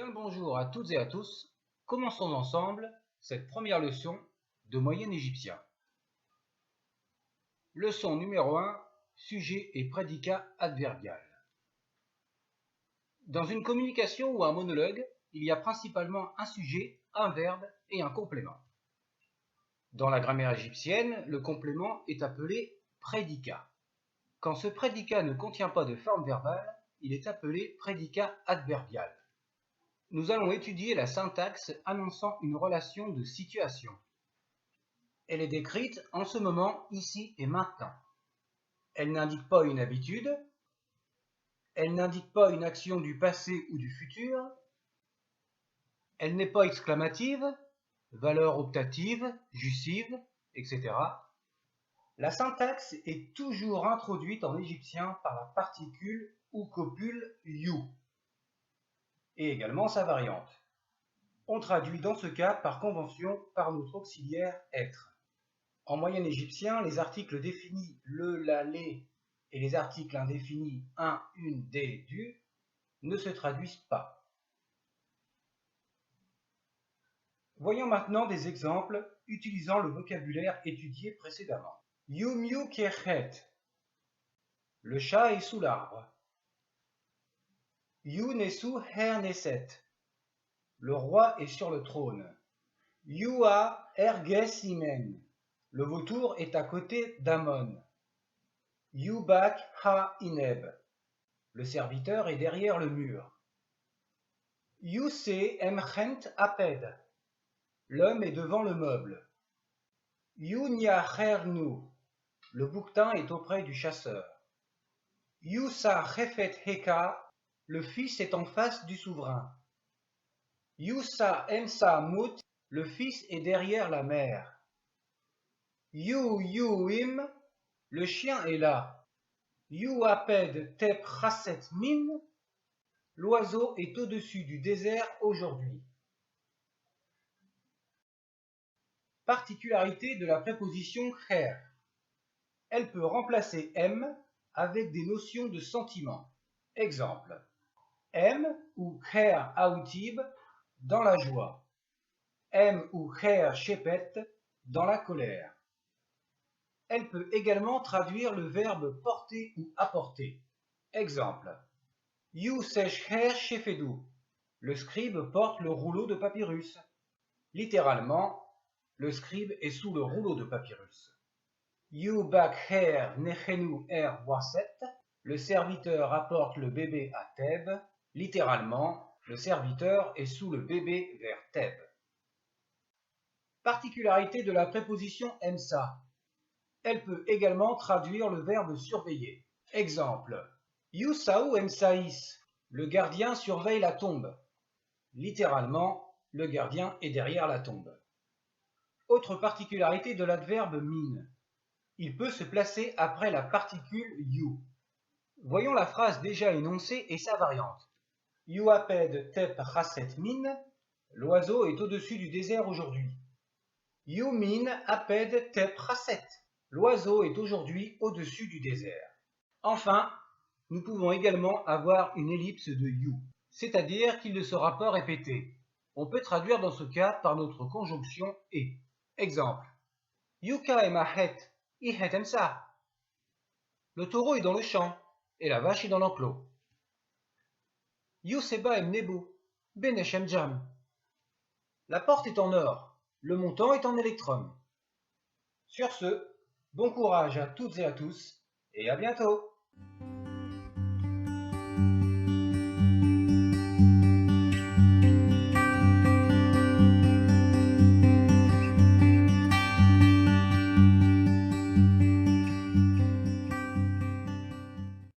Bien le bonjour à toutes et à tous. Commençons ensemble cette première leçon de moyen égyptien. Leçon numéro 1, sujet et prédicat adverbial. Dans une communication ou un monologue, il y a principalement un sujet, un verbe et un complément. Dans la grammaire égyptienne, le complément est appelé prédicat. Quand ce prédicat ne contient pas de forme verbale, il est appelé prédicat adverbial. Nous allons étudier la syntaxe annonçant une relation de situation. Elle est décrite en ce moment, ici et maintenant. Elle n'indique pas une habitude. Elle n'indique pas une action du passé ou du futur. Elle n'est pas exclamative, valeur optative, jussive, etc. La syntaxe est toujours introduite en égyptien par la particule ou copule you, et également sa variante. On traduit dans ce cas par convention par notre auxiliaire être. En moyen égyptien, les articles définis le, la, les et les articles indéfinis un, une, des, du ne se traduisent pas. Voyons maintenant des exemples utilisant le vocabulaire étudié précédemment. Yumiu kechet. Le chat est sous l'arbre. Yu nesu her neset. Le roi est sur le trône. Yua erges imen. Le vautour est à côté d'Amon. Yubak ha ineb. Le serviteur est derrière le mur. Yuse emchent aped. L'homme est devant le meuble. Yunya hernu. Le bouquetin est auprès du chasseur. Yusa chefet heka. Le fils est en face du souverain. Yusa emsa mut. Le fils est derrière la mère. Yuim. Le chien est là. Yuaped tep chaset min. L'oiseau est au-dessus du désert aujourd'hui. Particularité de la préposition kher. Elle peut remplacer m avec des notions de sentiment. Exemple. M ou kher autib dans la joie. M ou kher shepet dans la colère. Elle peut également traduire le verbe porter ou apporter. Exemple. You sesh kher shefedu. Le scribe porte le rouleau de papyrus. Littéralement, le scribe est sous le rouleau de papyrus. You bak her nechenu er waset. Le serviteur apporte le bébé à Thèbes. Littéralement, le serviteur est sous le bébé vers Thèbes. Particularité de la préposition emsa. Elle peut également traduire le verbe surveiller. Exemple. Yusau emsaïs. Le gardien surveille la tombe. Littéralement, le gardien est derrière la tombe. Autre particularité de l'adverbe min. Il peut se placer après la particule you. Voyons la phrase déjà énoncée et sa variante. Yuaped tep chaset min. L'oiseau est au-dessus du désert aujourd'hui. Yumin aped tep chaset. L'oiseau est aujourd'hui au-dessus du désert. Enfin, nous pouvons également avoir une ellipse de you, c'est-à-dire qu'il ne sera pas répété. On peut traduire dans ce cas par notre conjonction et. Exemple. Yuka emahet, ihet emsa. Le taureau est dans le champ et la vache est dans l'enclos. Yuseba emnebu, beneshem jam. La porte est en or, le montant est en électrum. Sur ce, bon courage à toutes et à tous et à bientôt!